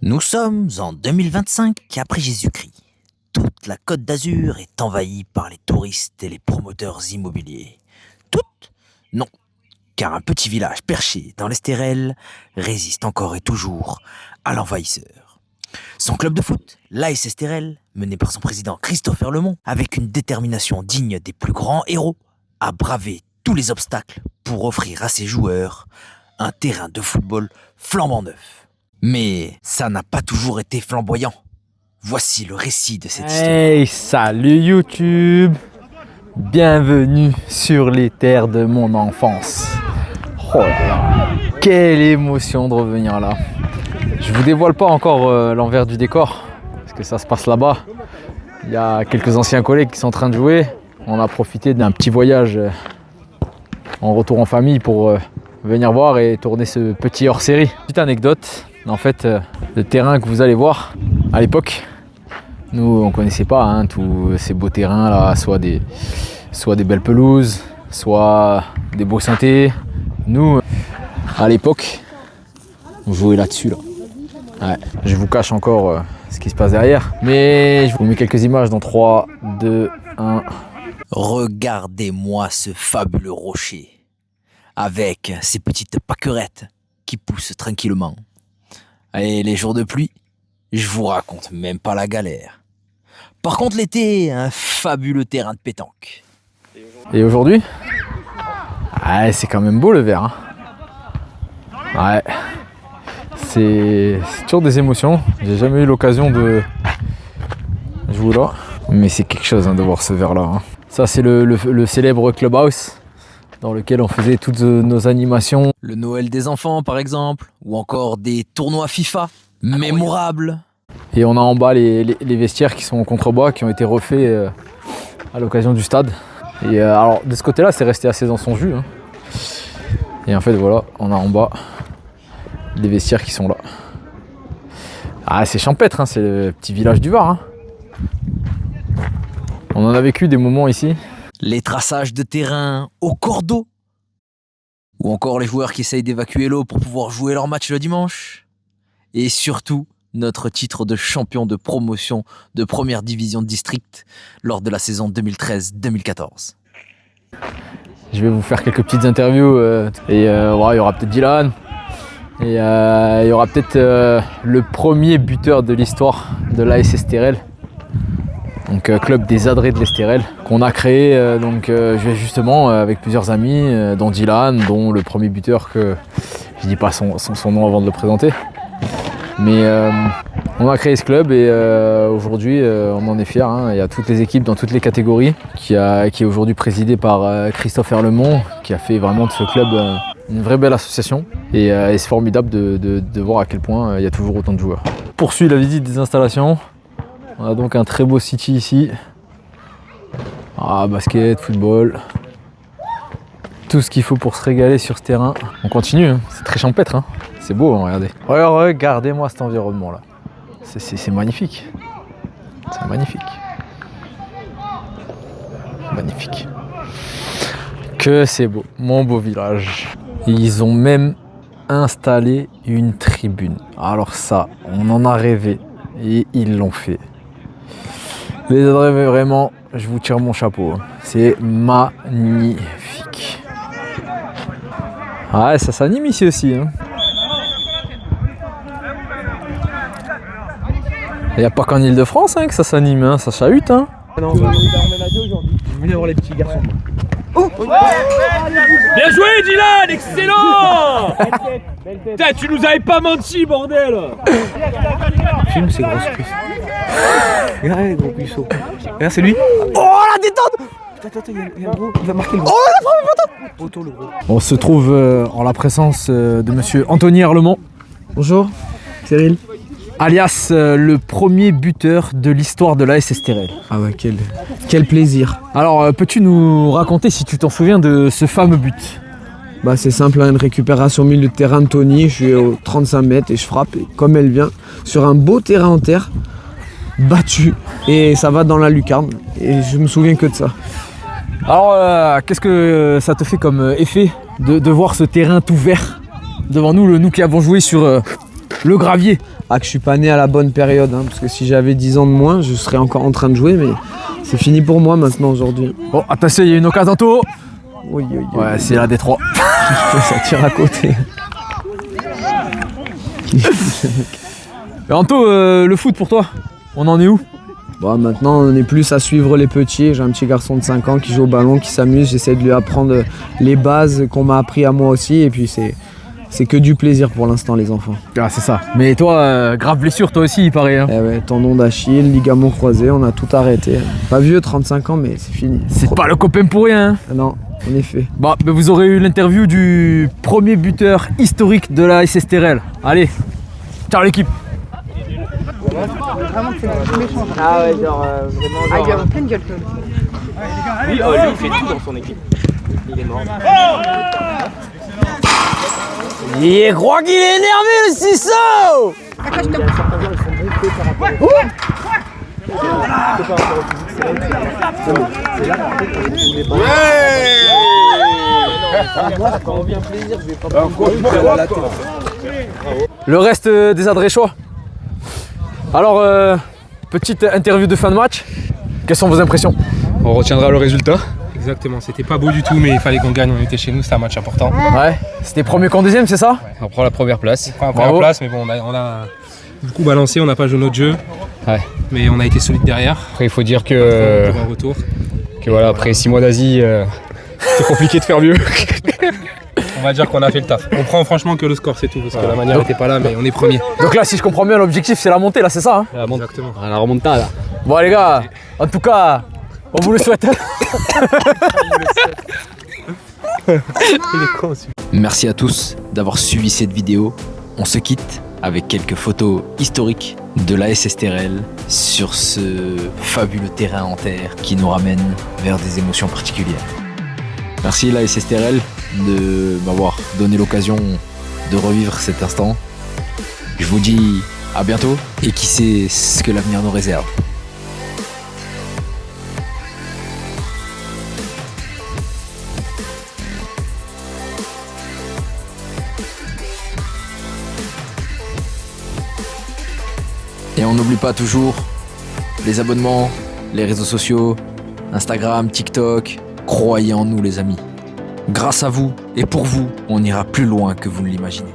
Nous sommes en 2025 après Jésus-Christ. Toute la Côte d'Azur est envahie par les touristes et les promoteurs immobiliers. Toute? Non, car un petit village perché dans l'Estérel résiste encore et toujours à l'envahisseur. Son club de foot, l'AS Estérel, mené par son président Christophe Erlemont, avec une détermination digne des plus grands héros, a bravé tous les obstacles pour offrir à ses joueurs un terrain de football flambant neuf. Mais ça n'a pas toujours été flamboyant. Voici le récit de cette histoire. Hey, salut YouTube! Bienvenue sur les terres de mon enfance. Oh là là, quelle émotion de revenir là. Je vous dévoile pas encore l'envers du décor, parce que ça se passe là-bas. Il y a quelques anciens collègues qui sont en train de jouer. On a profité d'un petit voyage en retour en famille pour venir voir et tourner ce petit hors-série. Petite anecdote, en fait, le terrain que vous allez voir, à l'époque, nous on connaissait pas tous ces beaux terrains là, soit des belles pelouses, soit des beaux synthés. Nous, à l'époque, on jouait là-dessus là. Ouais, je vous cache encore ce qui se passe derrière, mais je vous mets quelques images dans 3, 2, 1. Regardez-moi ce fabuleux rocher, avec ses petites pâquerettes qui poussent tranquillement. Et les jours de pluie, je vous raconte même pas la galère. Par contre l'été, un fabuleux terrain de pétanque. Et aujourd'hui, c'est quand même beau le vert. Ouais, c'est toujours des émotions. J'ai jamais eu l'occasion de jouer là, mais c'est quelque chose de voir ce vert là. Ça c'est le célèbre clubhouse dans lequel on faisait toutes nos animations. Le Noël des enfants par exemple, ou encore des tournois FIFA mémorables. Et on a en bas les vestiaires qui sont en contrebas, qui ont été refaits à l'occasion du stade. Et alors de ce côté-là, c'est resté assez dans son jus. Et en fait voilà, on a en bas les vestiaires qui sont là. C'est champêtre, c'est le petit village du Var. On en a vécu des moments ici. Les traçages de terrain au cordeau. Ou encore les joueurs qui essayent d'évacuer l'eau pour pouvoir jouer leur match le dimanche. Et surtout, notre titre de champion de promotion de première division de district lors de la saison 2013-2014. Je vais vous faire quelques petites interviews et il y aura peut-être Dylan et il y aura peut-être le premier buteur de l'histoire de l'AS Estérel, donc club des Adrets de l'Estérel, qu'on a créé je vais justement avec plusieurs amis, dont Dylan, dont le premier buteur que je dis pas son nom avant de le présenter. Mais on a créé ce club et aujourd'hui on en est fiers. Il y a toutes les équipes dans toutes les catégories qui est aujourd'hui présidé par Christophe Erlemont, qui a fait vraiment de ce club une vraie belle association. Et c'est formidable de voir à quel point il y a toujours autant de joueurs. On poursuit la visite des installations. On a donc un très beau city ici. Basket, football. Tout ce qu'il faut pour se régaler sur ce terrain. On continue, c'est très champêtre. C'est beau, regardez. Regardez-moi cet environnement là. C'est magnifique. C'est magnifique. Magnifique. Que c'est beau, mon beau village. Ils ont même installé une tribune. Alors ça, on en a rêvé et ils l'ont fait. Les Adrets, vraiment, je vous tire mon chapeau. C'est magnifique. Ça s'anime ici aussi. Il n'y a pas qu'en Ile-de-France que ça s'anime, ça chahute. Non, on va emménager aujourd'hui. Je voulais voir les petits garçons. Oh, bien joué Dylan, excellent. Putain, tu nous avais pas menti, bordel. Filme ces grosses cuisses. Regarde les gros cuisseaux. Regarde, c'est lui. Oh la détente! Attends, il y a le gros. Il va marquer le gros. Oh la photo, le gros. On se trouve en la présence de monsieur Anthony Erlemont. Bonjour, Cyril. Alias le premier buteur de l'histoire de l'AS Estérel. Ah ouais, quel plaisir. Alors, peux-tu nous raconter si tu t'en souviens de ce fameux but? C'est simple, une récupération au milieu de terrain de Tony. Je suis au 35 mètres et je frappe. Et comme elle vient, sur un beau terrain en terre, battu. Et ça va dans la lucarne. Et je me souviens que de ça. Alors, qu'est-ce que ça te fait comme effet de voir ce terrain tout vert devant nous, nous qui avons joué sur le gravier que je suis pas né à la bonne période. Hein, parce que si j'avais 10 ans de moins, je serais encore en train de jouer. Mais c'est fini pour moi maintenant aujourd'hui. Bon, attention, il y a une occasion Anto. Oui, oui, oui. Ouais, c'est la Détroit. Ça tire à côté. Et Anto, le foot pour toi, on en est où? Bon, maintenant, on est plus à suivre les petits. J'ai un petit garçon de 5 ans qui joue au ballon, qui s'amuse. J'essaie de lui apprendre les bases qu'on m'a appris à moi aussi. Et puis, c'est que du plaisir pour l'instant, les enfants. Ah, c'est ça. Mais toi, grave blessure, toi aussi, il paraît. Hein. Eh ouais, tendon d'Achille, ligament croisé, on a tout arrêté. Pas vieux, 35 ans, mais c'est fini. C'est pas le copain pour rien. Hein. Ah non, en effet. Bah, vous aurez eu l'interview du premier buteur historique de la SSTRL. Allez, ciao l'équipe. Vraiment que c'est méchant. Ah ouais, genre vraiment. Ah, il a en pleine gueule, Claude. Oui, lui, il fait tout dans son équipe. Il est mort. Il croit qu'il est énervé le ciseau. Le reste des Adréchois. Alors, petite interview de fin de match. Quelles sont vos impressions? On retiendra le résultat. Exactement, c'était pas beau du tout, mais il fallait qu'on gagne, on était chez nous, c'était un match important. Ouais, c'était premier contre deuxième, c'est ça? On prend la première place. On prend la première place, mais bon, on a beaucoup balancé, on n'a pas joué notre jeu. Ouais. Mais on a été solide derrière. Après, il faut dire que voilà, après 6 mois d'Asie, c'est compliqué de faire mieux. On va dire qu'on a fait le taf. On prend franchement que le score, c'est tout, parce que la manière n'était pas là, mais on est premier. Donc là, si je comprends bien, l'objectif c'est la montée, là, c'est ça hein? Exactement. La remontada là. Bon les gars, en tout cas, on vous le souhaite. Merci à tous d'avoir suivi cette vidéo. On se quitte avec quelques photos historiques de la SSTRL sur ce fabuleux terrain en terre qui nous ramène vers des émotions particulières. Merci la SSTRL de m'avoir donné l'occasion de revivre cet instant. Je vous dis à bientôt et qui sait ce que l'avenir nous réserve. Et on n'oublie pas toujours les abonnements, les réseaux sociaux, Instagram, TikTok. Croyez en nous les amis. Grâce à vous et pour vous, on ira plus loin que vous ne l'imaginez.